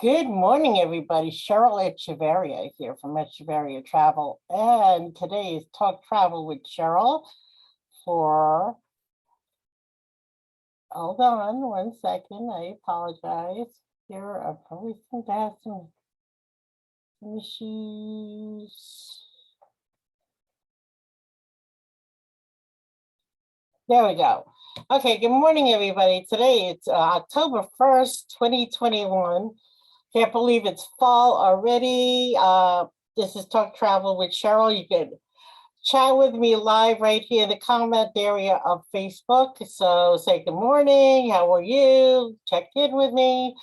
Good morning, everybody. Cheryl Echevarria here from Echevarria Travel. And today is Talk Travel with Cheryl for, hold on one second. I apologize. Here, I probably think I have some issues. There we go. Okay, good morning, everybody. Today it's October 1st, 2021. Can't believe it's fall already. This is Talk Travel with Cheryl. You can chat with me live right here in the comment area of Facebook. So say good morning, how are you? Check in with me.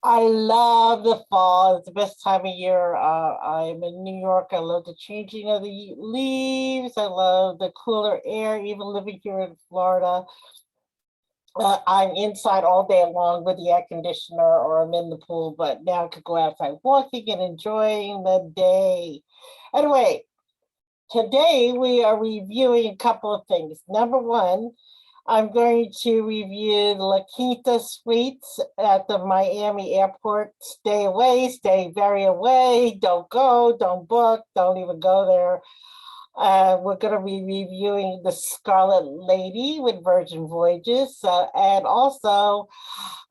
I love the fall. It's the best time of year. I'm in New York. I love the changing of the leaves. I love the cooler air, even living here in Florida. I'm inside all day long with the air conditioner or I'm in the pool, but now I could go outside walking and enjoying the day. Anyway, today we are reviewing a couple of things. Number one, I'm going to review the Lakita Suites at the Miami airport. Stay away, stay very away, don't go, don't book, don't even go there. We're going to be reviewing the Scarlet Lady with Virgin Voyages. And also,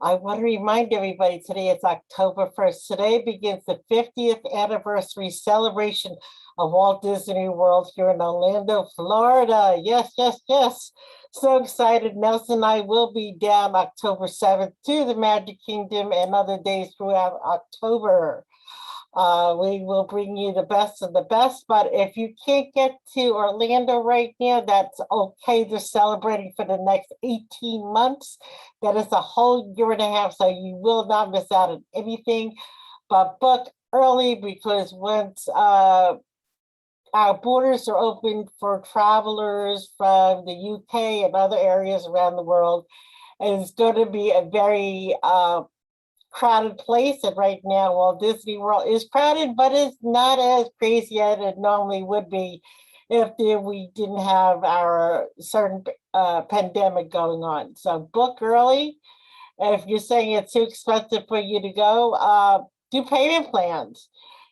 I want to remind everybody today it's October 1st. Today begins the 50th anniversary celebration of Walt Disney World here in Orlando, Florida. Yes, yes, yes. So excited. Nelson and I will be down October 7th to the Magic Kingdom and other days throughout October. We will bring you the best of the best, but if you can't get to Orlando right now, that's okay. They're celebrating for the next 18 months. That is a whole year and a half, so you will not miss out on anything, but book early because once our borders are open for travelers from the UK and other areas around the world, and it's going to be a very crowded place. And right now, Walt Disney World is crowded, but it's not as crazy as it normally would be if we didn't have our certain pandemic going on. So book early. And if you're saying it's too expensive for you to go, do payment plans.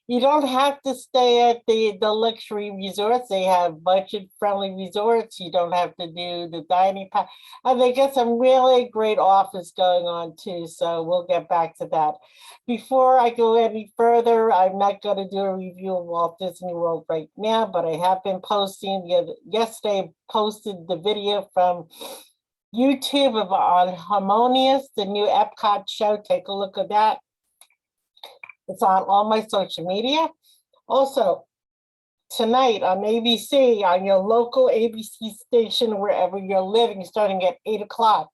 You don't have to stay at the luxury resorts. They have budget-friendly resorts. You don't have to do the dining. And they get some really great offers going on too. So we'll get back to that. Before I go any further, I'm not going to do a review of Walt Disney World right now, but I have been posting. Yesterday, posted the video from YouTube on Harmonious, the new Epcot show. Take a look at that. It's on all my social media. Also, tonight on ABC, on your local ABC station, wherever you're living, starting at 8 o'clock,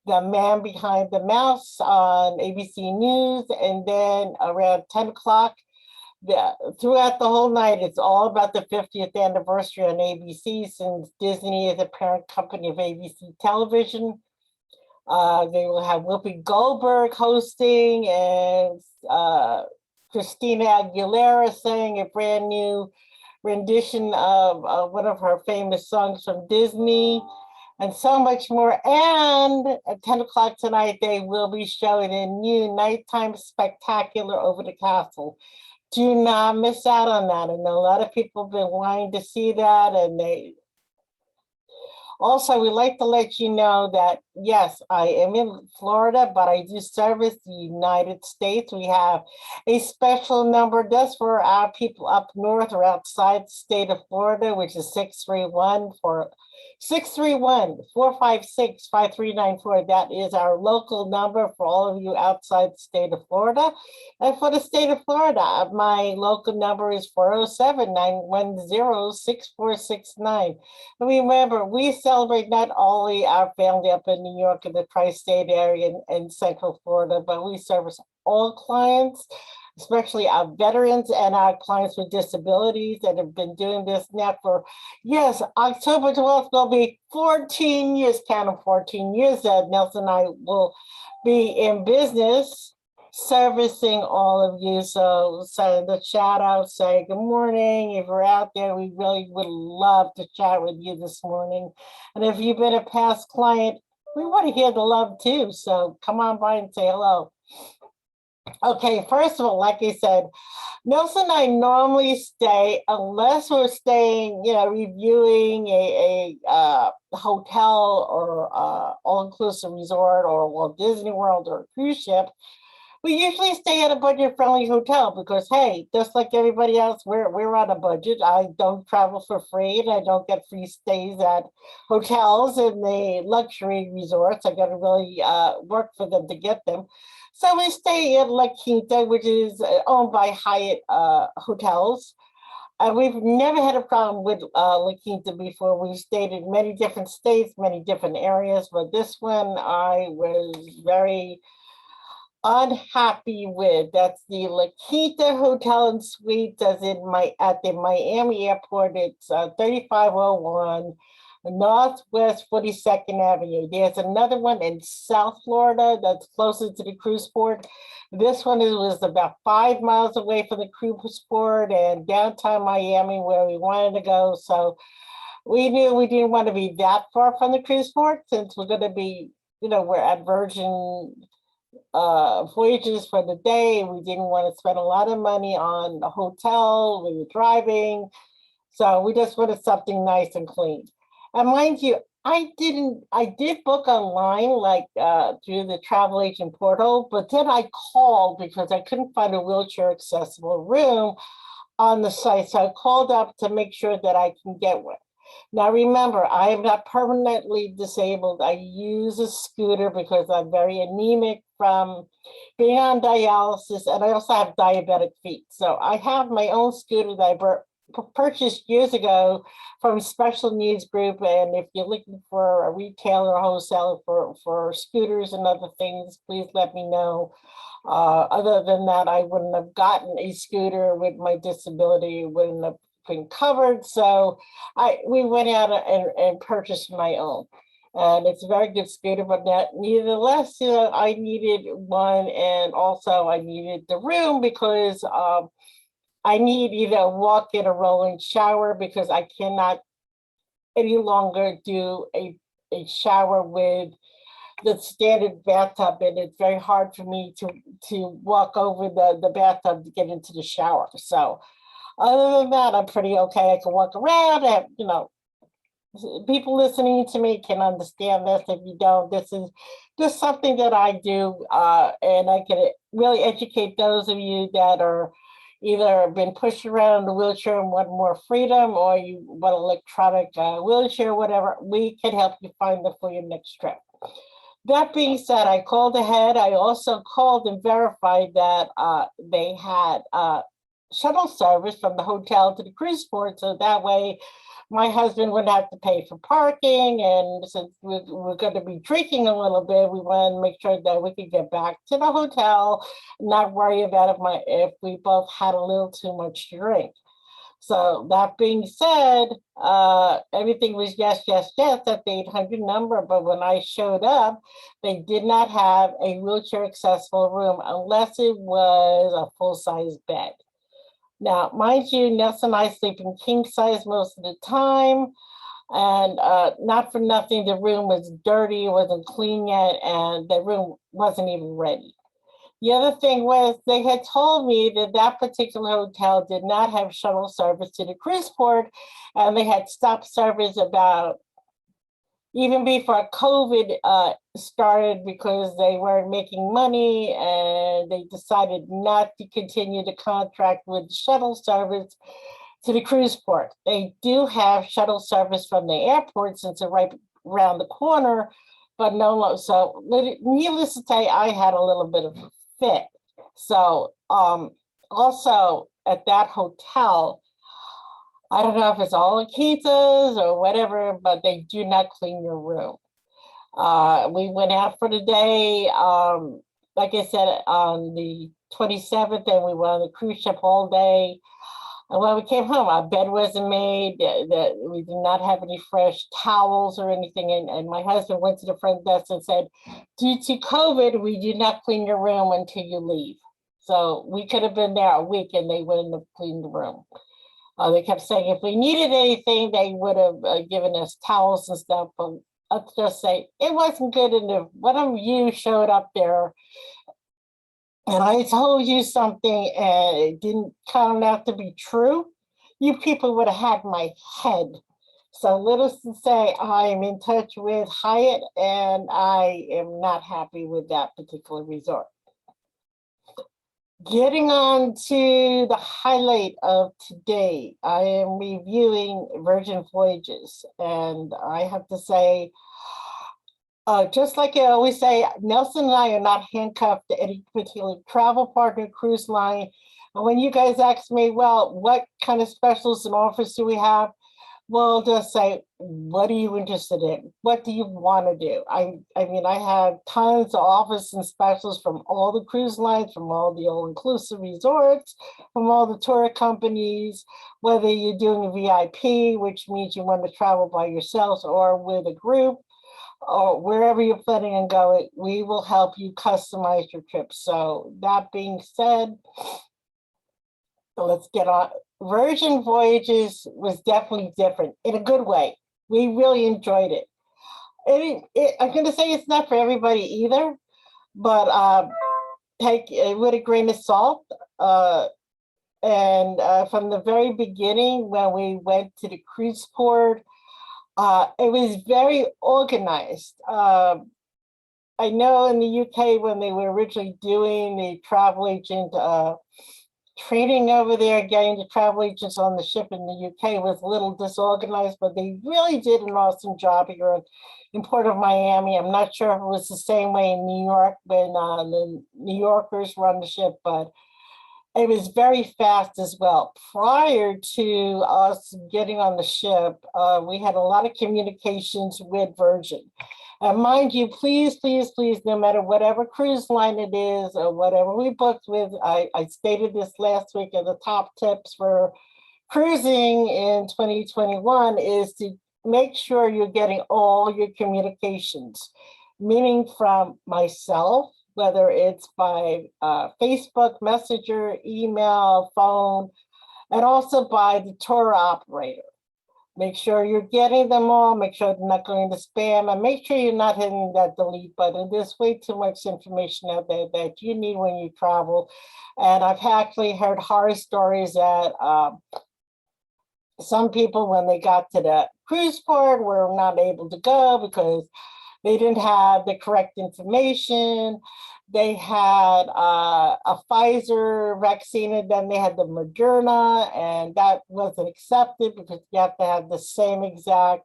The Man Behind the Mouse on ABC News. And then around 10 o'clock, throughout the whole night, it's all about the 50th anniversary on ABC, since Disney is a parent company of ABC Television. They will have Whoopi Goldberg hosting and Christina Aguilera sang a brand new rendition of one of her famous songs from Disney, and so much more. And at 10 o'clock tonight, they will be showing a new nighttime spectacular over the castle. Do not miss out on that. I know a lot of people have been wanting to see that, and also, we'd like to let you know that, yes, I am in Florida, but I do service the United States. We have a special number just for our people up north or outside the state of Florida, which is 631-456-5394. That is our local number for all of you outside the state of Florida. And for the state of Florida, my local number is 407-910-6469. And remember, we celebrate not only our family up in New York and the tri-state area and Central Florida, but we service all clients, especially our veterans and our clients with disabilities that have been doing this now for, yes, October 12th will be 14 years, count of 14 years that Nelson and I will be in business servicing all of you. So the shout out, say good morning. If you're out there, we really would love to chat with you this morning. And if you've been a past client, we want to hear the love too. So come on by and say hello. Okay, first of all, like I said, Nelson and I normally stay, unless we're staying, reviewing a hotel or all-inclusive resort or Walt Disney World or a cruise ship. We usually stay at a budget-friendly hotel because, hey, just like everybody else, we're on a budget. I don't travel for free, and I don't get free stays at hotels and the luxury resorts. I got to really work for them to get them. So we stay at La Quinta, which is owned by Hyatt Hotels. And we've never had a problem with La Quinta before. We've stayed in many different states, many different areas, but this one I was very unhappy with. That's the Lakita Hotel and Suites as in at the Miami airport. It's 3501 Northwest 42nd Avenue. There's another one in South Florida that's closer to the cruise port. This one was about 5 miles away from the cruise port and downtown Miami where we wanted to go. So we knew we didn't want to be that far from the cruise port since we're going to be, we're at Virgin Voyages for the day. We didn't want to spend a lot of money on the hotel. We were driving. So we just wanted something nice and clean. And mind you, I did book online, like through the travel agent portal, but then I called because I couldn't find a wheelchair accessible room on the site. So I called up to make sure that I can get one. Now, remember, I am not permanently disabled. I use a scooter because I'm very anemic from being on dialysis, and I also have diabetic feet. So I have my own scooter that I purchased years ago from Special Needs Group. And if you're looking for a retailer or wholesaler for scooters and other things, please let me know. Other than that, I wouldn't have gotten a scooter with my disability. It wouldn't have been covered. So we went out and purchased my own. And it's a very good scooter, but nevertheless, I needed one, and also I needed the room because I need either a walk-in or rolling shower because I cannot any longer do a shower with the standard bathtub, and it's very hard for me to walk over the bathtub to get into the shower. So other than that, I'm pretty okay. I can walk around. People listening to me can understand this. If you don't, this is just something that I do, and I can really educate those of you that are either been pushed around in a wheelchair and want more freedom, or you want an electronic wheelchair, whatever. We can help you find them for your next trip. That being said, I called ahead. I also called and verified that they had shuttle service from the hotel to the cruise port, so that way my husband wouldn't have to pay for parking. And since we're going to be drinking a little bit, we wanted to make sure that we could get back to the hotel, not worry about if we both had a little too much to drink. So that being said, everything was yes, yes, yes at the 800 number. But when I showed up, they did not have a wheelchair accessible room unless it was a full-size bed. Now, mind you, Nelson and I sleep in king size most of the time. And not for nothing, the room was dirty, it wasn't clean yet, and the room wasn't even ready. The other thing was they had told me that that particular hotel did not have shuttle service to the cruise port, and they had stopped service about even before COVID started because they weren't making money, and they decided not to continue the contract with shuttle service to the cruise port. They do have shuttle service from the airport since they're right around the corner, but no. So needless to say, I had a little bit of a fit. So also at that hotel, I don't know if it's all Lakitas or whatever, but they do not clean your room. We went out for the day, like I said, on the 27th, and we were on the cruise ship all day. And when we came home, our bed wasn't made. That we did not have any fresh towels or anything. And my husband went to the front desk and said, due to COVID, we do not clean your room until you leave. So we could have been there a week and they wouldn't have cleaned the room. They kept saying if we needed anything, they would have given us towels and stuff. But let's just say it wasn't good enough. One of you showed up there and I told you something and it didn't turn out to be true, you people would have had my head. So needless to say, I'm in touch with Hyatt and I am not happy with that particular resort. Getting on to the highlight of today, I am reviewing Virgin Voyages, and I have to say, just like I always say, Nelson and I are not handcuffed to any particular travel partner, cruise line. And when you guys ask me, well, what kind of specials and offers do we have? Well, just say, what are you interested in? What do you want to do? I mean, I have tons of offers and specials from all the cruise lines, from all the all-inclusive resorts, from all the tour companies, whether you're doing a VIP, which means you want to travel by yourselves or with a group, or wherever you're planning on going, we will help you customize your trip. So that being said, let's get on. Virgin Voyages was definitely different in a good way. We really enjoyed it. I'm going to say it's not for everybody either, but take it with a grain of salt. And from the very beginning, when we went to the cruise port, it was very organized. I know in the UK, when they were originally doing the travel agent training over there, getting the travel agents on the ship in the UK was a little disorganized, but they really did an awesome job here in Port of Miami. I'm not sure if it was the same way in New York when the New Yorkers were on the ship, but it was very fast as well. Prior to us getting on the ship, we had a lot of communications with Virgin. And mind you, please, please, please, no matter whatever cruise line it is or whatever we booked with, I stated this last week, and the top tips for cruising in 2021 is to make sure you're getting all your communications, meaning from myself, whether it's by Facebook, Messenger, email, phone, and also by the tour operator. Make sure you're getting them all, make sure they're not going to spam, and make sure you're not hitting that delete button. There's way too much information out there that you need when you travel. And I've actually heard horror stories that some people, when they got to the cruise port, were not able to go because they didn't have the correct information. They had a Pfizer vaccine, and then they had the Moderna, and that wasn't accepted because you have to have the same exact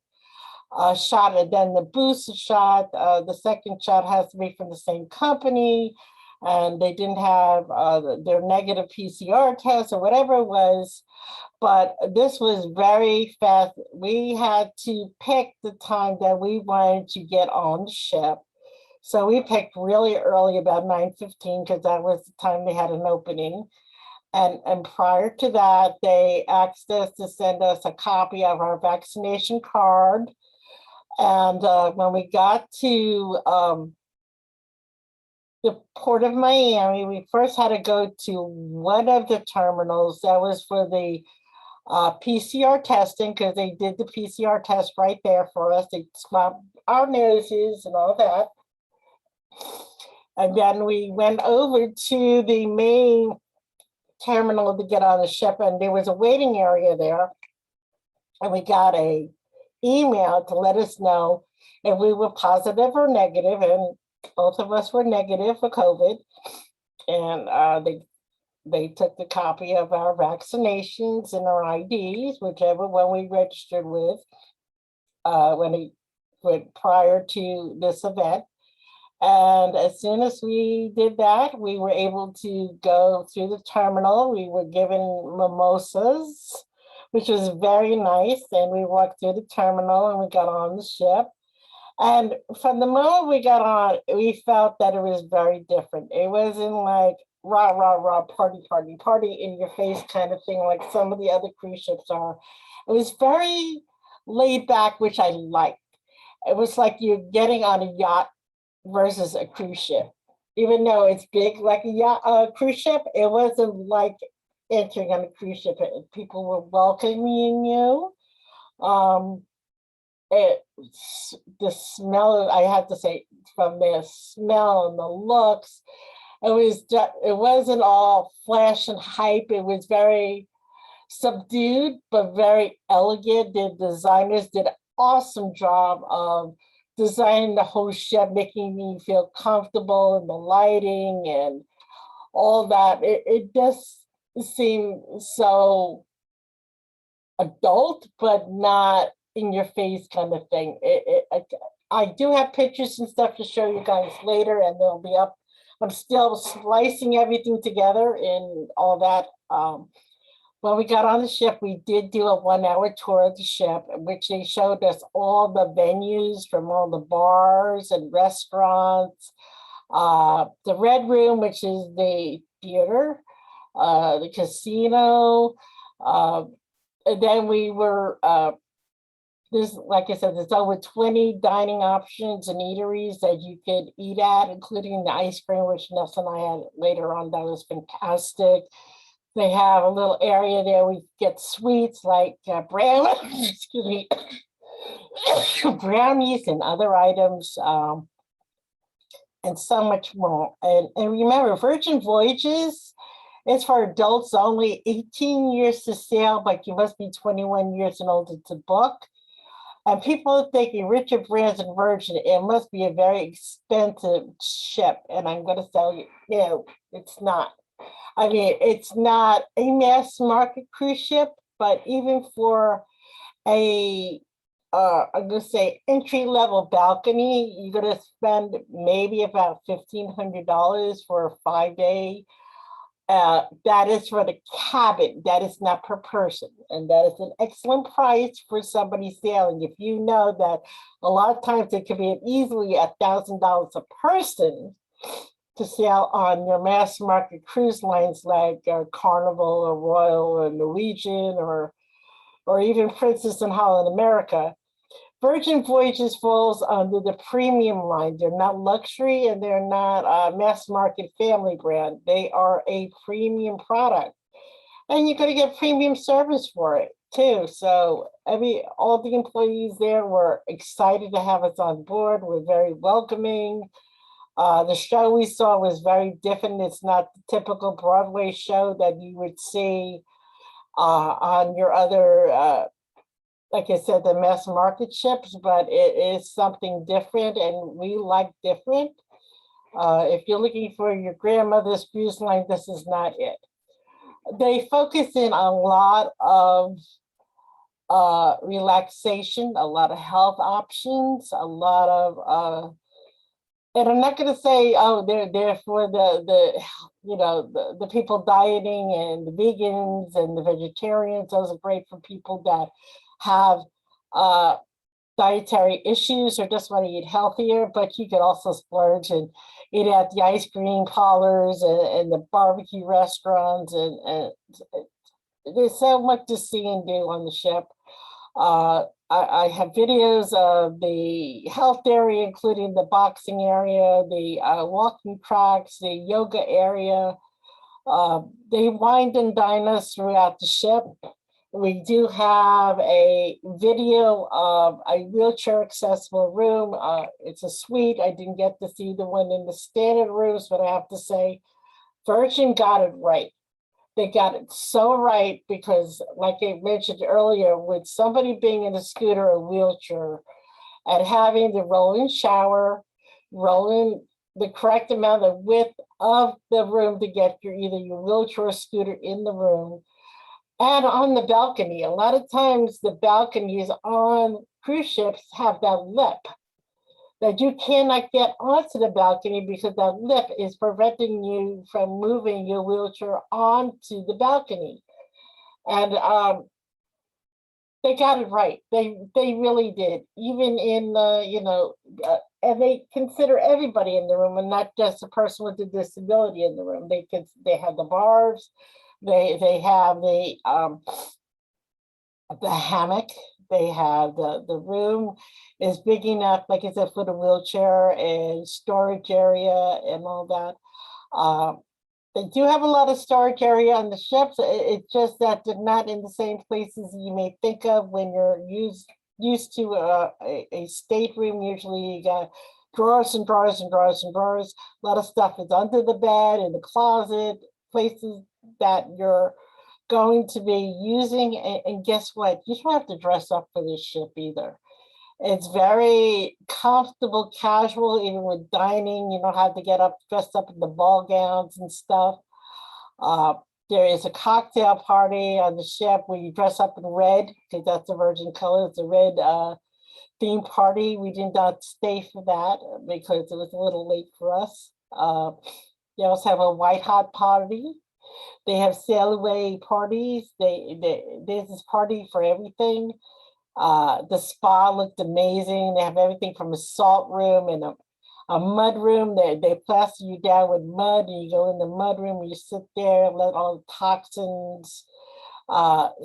shot, and then the booster shot. The second shot has to be from the same company, and they didn't have their negative PCR test or whatever it was. But this was very fast. We had to pick the time that we wanted to get on the ship. So we picked really early, about 9:15, because that was the time they had an opening. And prior to that, they asked us to send us a copy of our vaccination card. And when we got to the Port of Miami, we first had to go to one of the terminals that was for the PCR testing, because they did the PCR test right there for us. They swabbed our noses and all that. And then we went over to the main terminal to get on the ship, and there was a waiting area there. And we got a email to let us know if we were positive or negative, and both of us were negative for COVID. And they took the copy of our vaccinations and our IDs, whichever one we registered with when we went prior to this event. And as soon as we did that, we were able to go through the terminal. We were given mimosas, which was very nice. And we walked through the terminal and we got on the ship. And from the moment we got on, we felt that it was very different. It wasn't like rah, rah, rah, party, party, party in your face kind of thing like some of the other cruise ships are. It was very laid back, which I liked. It was like you're getting on a yacht versus a cruise ship. Even though it's big like a yacht, cruise ship, it wasn't like entering on a cruise ship. People were welcoming you. The smell, I have to say, from their smell and the looks, It wasn't all flash and hype. It was very subdued, but very elegant. The designers did an awesome job of designing the whole ship, making me feel comfortable in the lighting and all that. It just seemed so adult, but not in your face kind of thing. I do have pictures and stuff to show you guys later, and they'll be up. I'm still slicing everything together and all that. When we got on the ship, we did do a 1-hour tour of the ship, in which they showed us all the venues from all the bars and restaurants. The Red Room, which is the theater, the casino. And then we were, there's, like I said, there's over 20 dining options and eateries that you could eat at, including the ice cream, which Nelson and I had later on. That was fantastic. They have a little area there we get sweets like excuse me, brownies and other items, and so much more. And remember, Virgin Voyages is for adults only, 18 years to sail, but you must be 21 years and older to book. And people are thinking Richard Branson Virgin, it must be a very expensive ship. And I'm going to tell you, no, it's not. I mean, it's not a mass market cruise ship, but even for a, I'm going to say entry level balcony, you're going to spend maybe about $1,500 for a 5-day. That is for the cabin. That is not per person. And that is an excellent price for somebody sailing. If you know that a lot of times it can be easily $1,000 a person to sail on your mass market cruise lines like Carnival or Royal or Norwegian or even Princess and Holland America. Virgin Voyages falls under the premium line. They're not luxury and they're not a mass market family brand. They are a premium product. And you're going to get premium service for it too. So all the employees there were excited to have us on board. We're very welcoming. The show we saw was very different. It's not the typical Broadway show that you would see on your other, like I said, the mass market ships, but it is something different, and we like different. If you're looking for your grandmother's cruise line, this is not it. They focus in a lot of relaxation, a lot of health options, a lot of and I'm not going to say, oh, they're for the people dieting and the vegans and the vegetarians. Those are great for people that have dietary issues or just want to eat healthier. But you could also splurge and eat at the ice cream parlors and the barbecue restaurants. And there's so much to see and do on the ship. I have videos of the health area, including the boxing area, the walking tracks, the yoga area. They wine and dine us throughout the ship. We do have a video of a wheelchair accessible room. It's a suite. I didn't get to see the one in the standard rooms, but I have to say, Virgin got it right. They got it so right because, like I mentioned earlier, with somebody being in a scooter or wheelchair and having the roll-in shower, rolling the correct amount of width of the room to get either your wheelchair or scooter in the room, and on the balcony. A lot of times the balconies on cruise ships have that lip that you cannot get onto the balcony because that lip is preventing you from moving your wheelchair onto the balcony. And they got it right. They really did. Even in and they consider everybody in the room and not just a person with a disability in the room. They have the bars, they have the hammock. They have the room is big enough, like I said, for the wheelchair and storage area and all that. They do have a lot of storage area on the ships. It's just that they're not in the same places you may think of when you're used to a stateroom. Usually you got drawers and drawers and drawers and drawers. A lot of stuff is under the bed, in the closet, places that you're going to be using. And guess what? You don't have to dress up for this ship either. It's very comfortable, casual, even with dining. You don't have to get up, dressed up in the ball gowns and stuff. There is a cocktail party on the ship where you dress up in red, because that's the Virgin color. It's a red theme party. We did not stay for that because it was a little late for us. They also have a white hot party. They have sail away parties. There's this party for everything. The spa looked amazing. They have everything from a salt room and a mud room. They plaster you down with mud, and you go in the mud room and you sit there and let all the toxins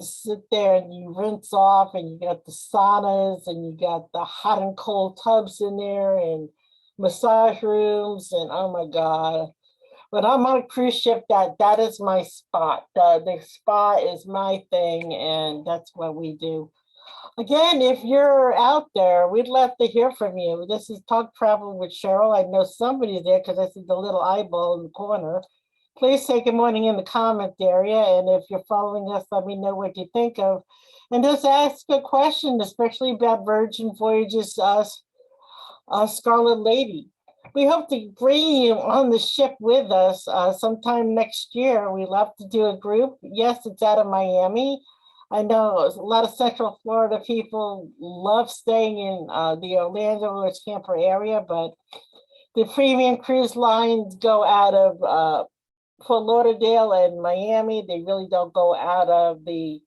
sit there, and you rinse off, and you got the saunas, and you got the hot and cold tubs in there, and massage rooms, and oh my God. When I'm on a cruise ship, that is my spot. The spa is my thing, and that's what we do. Again, if you're out there, we'd love to hear from you. This is Talk Travel with Cheryl. I know somebody's there because I see the little eyeball in the corner. Please say good morning in the comment area. And if you're following us, let me know what you think of. And just ask a question, especially about Virgin Voyages, Scarlet Lady. We hope to bring you on the ship with us sometime next year. We love to do a group. Yes, it's out of Miami. I know a lot of Central Florida people love staying in the Orlando or Tampa area, but the premium cruise lines go out of Fort Lauderdale and Miami. They really don't go out of the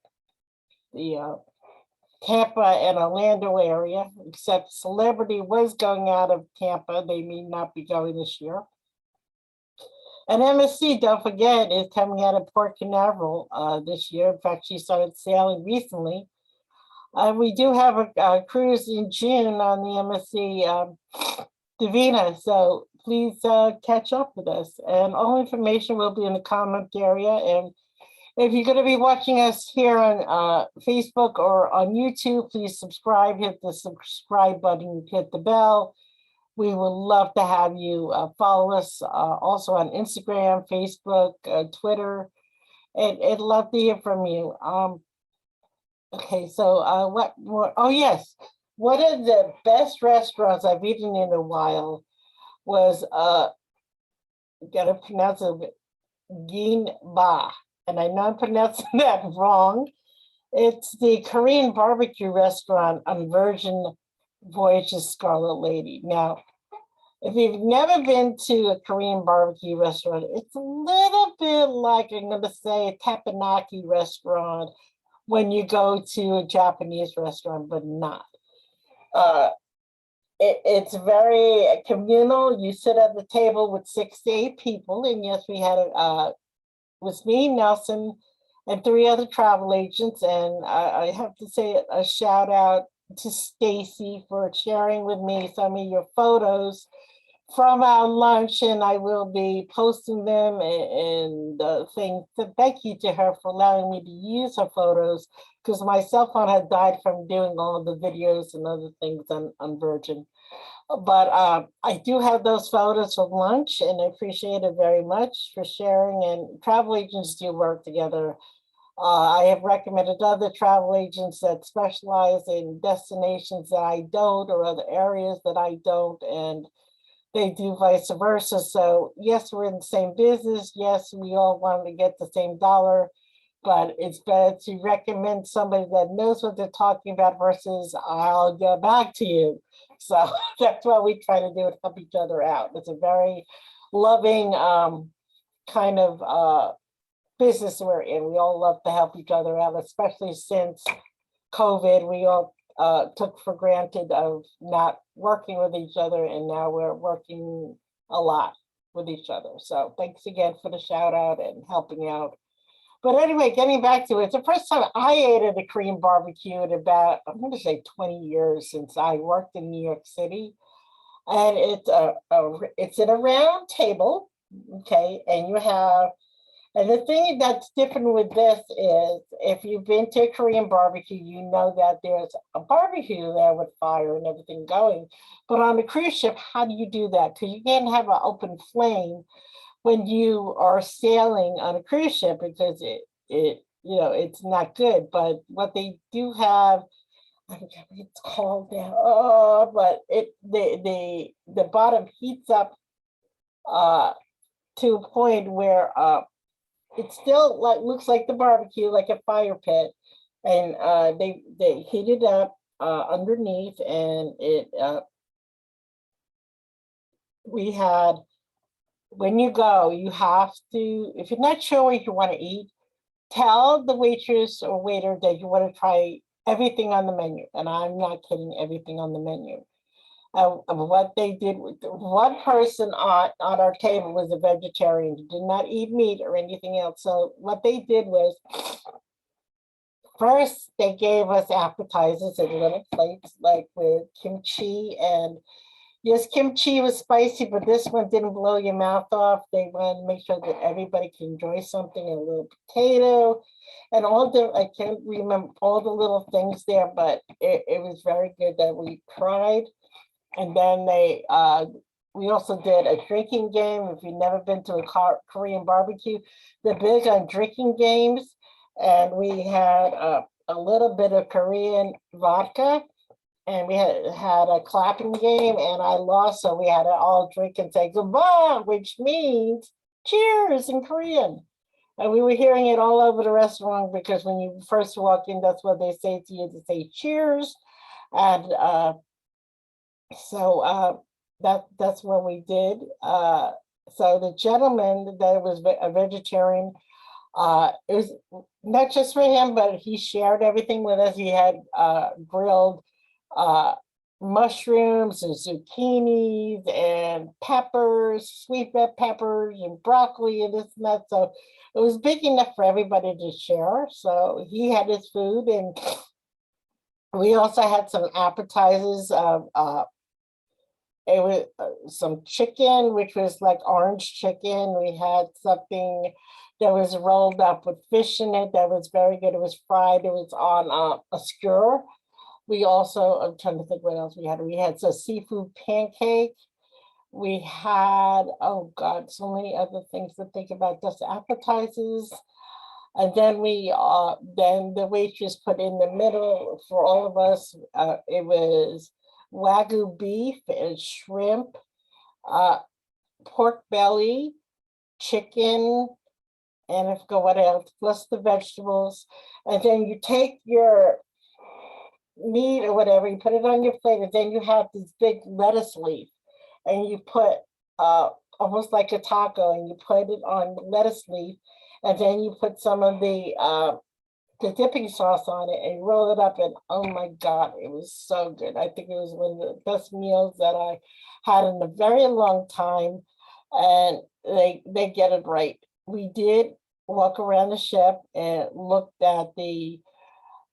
Tampa and Orlando area, except Celebrity was going out of Tampa. They may not be going this year. And MSC, don't forget, is coming out of Port Canaveral this year. In fact, she started sailing recently. We do have a cruise in June on the MSC Divina, so please catch up with us. And all information will be in the comment area. And if you're going to be watching us here on Facebook or on YouTube, please subscribe, hit the subscribe button, hit the bell. We would love to have you follow us also on Instagram, Facebook, Twitter. I'd love to hear from you. Okay, so what more? Oh, yes. One of the best restaurants I've eaten in a while was, gotta pronounce it, Gin Ba. And I know I'm pronouncing that wrong. It's the Korean barbecue restaurant on Virgin Voyages Scarlet Lady. Now, if you've never been to a Korean barbecue restaurant, it's a little bit like, I'm going to say, a teppanyaki restaurant when you go to a Japanese restaurant, but not. It's very communal. You sit at the table with 6 to 8 people, and yes, we had was me, Nelson, and 3 other travel agents. And I have to say a shout out to Stacy for sharing with me some of your photos from our lunch, and I will be posting them and saying thank you to her for allowing me to use her photos, because my cell phone had died from doing all of the videos and other things on Virgin. But I do have those photos from lunch, and I appreciate it very much for sharing. And travel agents do work together. I have recommended other travel agents that specialize in destinations that I don't, or other areas that I don't, and they do vice versa. So yes, we're in the same business. Yes, we all want to get the same dollar, but it's better to recommend somebody that knows what they're talking about versus I'll get back to you. So that's what we try to do, to help each other out. It's a very loving kind of business we're in. We all love to help each other out, especially since COVID. We all took for granted of not working with each other, and now we're working a lot with each other. So thanks again for the shout out and helping out. But anyway, getting back to it, it's the first time I ate at a Korean barbecue in about, I'm going to say 20 years, since I worked in New York City. And it's in a round table, okay, and you have And the thing that's different with this is if you've been to a Korean barbecue, you know that there's a barbecue there with fire and everything going. But on a cruise ship, how do you do that? Because you can't have an open flame when you are sailing on a cruise ship because it's not good. But what they do have, I forget what it's called now. Oh, but the bottom heats up to a point where it still looks like the barbecue, like a fire pit, and they heat it up underneath, and we had, when you go, you have to, if you're not sure what you want to eat, tell the waitress or waiter that you want to try everything on the menu, and I'm not kidding, everything on the menu. What they did with one person on our table was a vegetarian, did not eat meat or anything else. So what they did was, first they gave us appetizers in little plates, like with kimchi, and yes, kimchi was spicy, but this one didn't blow your mouth off. They wanted to make sure that everybody can enjoy something, a little potato, and I can't remember all the little things there, but it was very good that we tried. And then we also did a drinking game. If you've never been to a Korean barbecue, they're big on drinking games. And we had a little bit of Korean vodka, and we had a clapping game, and I lost, so we had to all drink and say goodbye, which means cheers in Korean. And we were hearing it all over the restaurant because when you first walk in, that's what they say to you, to say cheers. And so that's what we did. So the gentleman that was a vegetarian, it was not just for him, but he shared everything with us. He had grilled mushrooms and zucchinis and peppers, sweet red peppers and broccoli and this and that. So it was big enough for everybody to share. So he had his food, and we also had some appetizers of it was some chicken, which was like orange chicken. We had something that was rolled up with fish in it that was very good. It was fried. It was on a skewer. We also, I'm trying to think what else we had. We had some seafood pancake. We had, oh God, so many other things to think about, just appetizers. And then then the waitress put in the middle for all of us, it was Wagyu beef and shrimp, pork belly, chicken, and I forgot what else, plus the vegetables. And then you take your meat or whatever, you put it on your plate, and then you have this big lettuce leaf, and you put almost like a taco, and you put it on the lettuce leaf, and then you put some of the dipping sauce on it and roll it up, and oh my God, it was so good. I think it was one of the best meals that I had in a very long time, and they get it right. We did walk around the ship and looked at the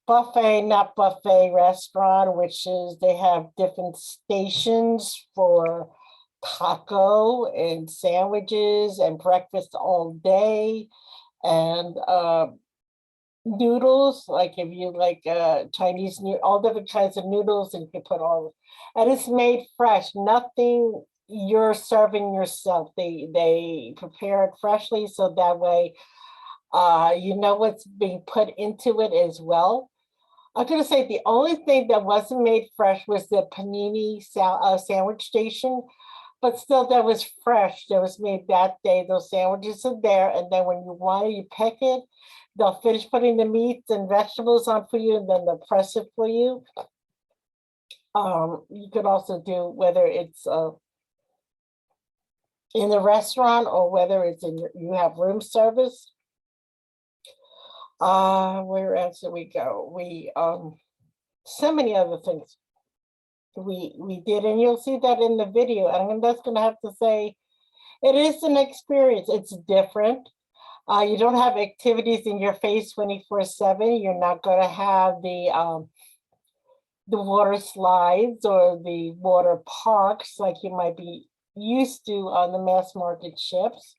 buffet, not buffet restaurant, which is they have different stations for taco and sandwiches and breakfast all day, and noodles, like if you like Chinese all different kinds of noodles, and you can put all, and it's made fresh, nothing you're serving yourself. They prepare it freshly, so that way you know what's being put into it as well. I'm gonna say the only thing that wasn't made fresh was the panini sandwich station, but still that was fresh. That was made that day. Those sandwiches are there, and then when you want it, you pick it. They'll finish putting the meats and vegetables on for you, and then they'll press it for you. You could also do whether it's in the restaurant or whether it's you have room service. Where else did we go? We so many other things we did, and you'll see that in the video. And I'm just gonna have to say, it is an experience. It's different. You don't have activities in your face 24/7. You're not gonna have the water slides or the water parks like you might be used to on the mass market ships.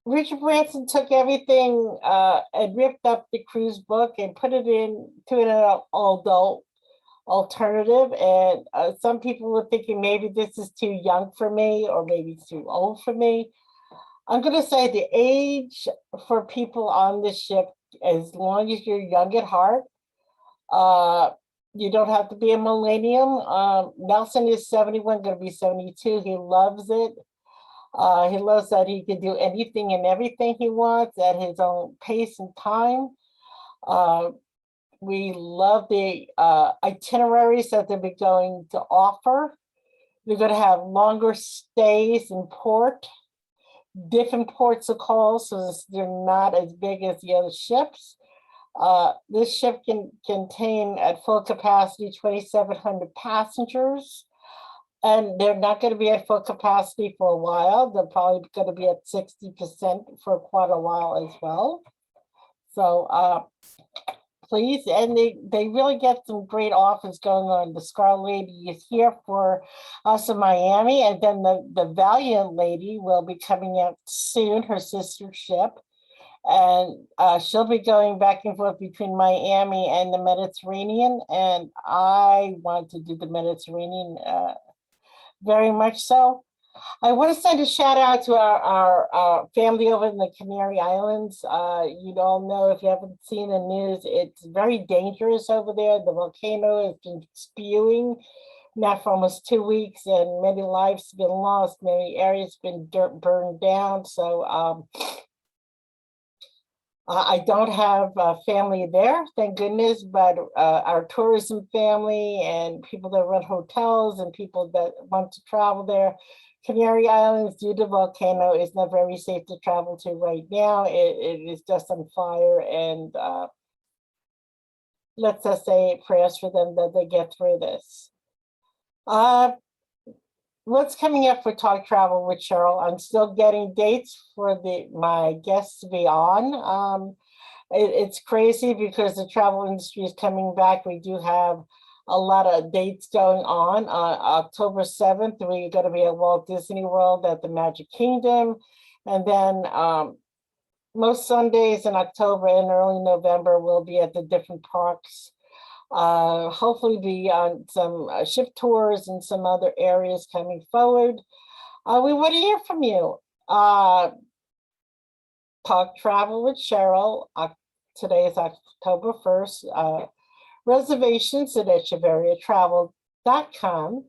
Richard Branson took everything and ripped up the cruise book and put it into an adult alternative. And some people were thinking maybe this is too young for me or maybe it's too old for me. I'm going to say the age for people on the ship, as long as you're young at heart, you don't have to be a millennium. Nelson is 71, going to be 72. He loves it. He loves that he can do anything and everything he wants at his own pace and time. We love the itineraries that they'll be going to offer. They're going to have longer stays in port, different ports of call, so they're not as big as the other ships. This ship can contain at full capacity 2,700 passengers, and they're not going to be at full capacity for a while. They're probably going to be at 60% for quite a while as well. So please, and they really get some great offers going on. The Scarlet Lady is here for us in Miami, and then the Valiant Lady will be coming out soon, her sister ship. And she'll be going back and forth between Miami and the Mediterranean. And I want to do the Mediterranean very much so. I want to send a shout out to our family over in the Canary Islands. You all know, if you haven't seen the news, it's very dangerous over there. The volcano has been spewing now for almost 2 weeks, and many lives have been lost. Many areas have been burned down. So I don't have family there, thank goodness, but our tourism family and people that run hotels and people that want to travel there. Canary Islands, due to volcano, is not very safe to travel to right now. It is just on fire, and let's just say prayers for them that they get through this. What's coming up for Talk Travel with Cheryl? I'm still getting dates for my guests to be on. It's crazy because the travel industry is coming back. We do have a lot of dates going on. October 7th, we're going to be at Walt Disney World at the Magic Kingdom. And then most Sundays in October and early November, we'll be at the different parks. Hopefully be on some ship tours and some other areas coming forward. We want to hear from you. Talk Travel with Cheryl. Today is October 1st. Reservations at EchevarriaTravel.com.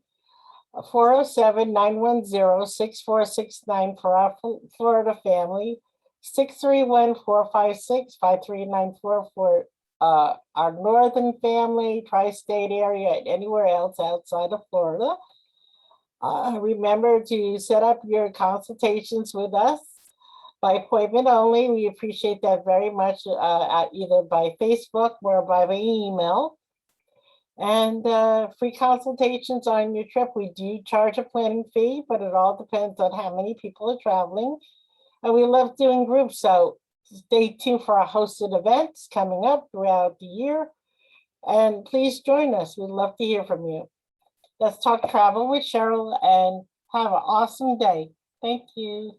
407-910-6469 for our Florida family. 631-456-5394 for our northern family, tri-state area, and anywhere else outside of Florida. Remember to set up your consultations with us by appointment only. We appreciate that very much, either by Facebook or by email. And free consultations on your trip. We do charge a planning fee, but it all depends on how many people are traveling. And we love doing groups, so stay tuned for our hosted events coming up throughout the year. And please join us. We'd love to hear from you. Let's Talk Travel with Cheryl, and have an awesome day. Thank you.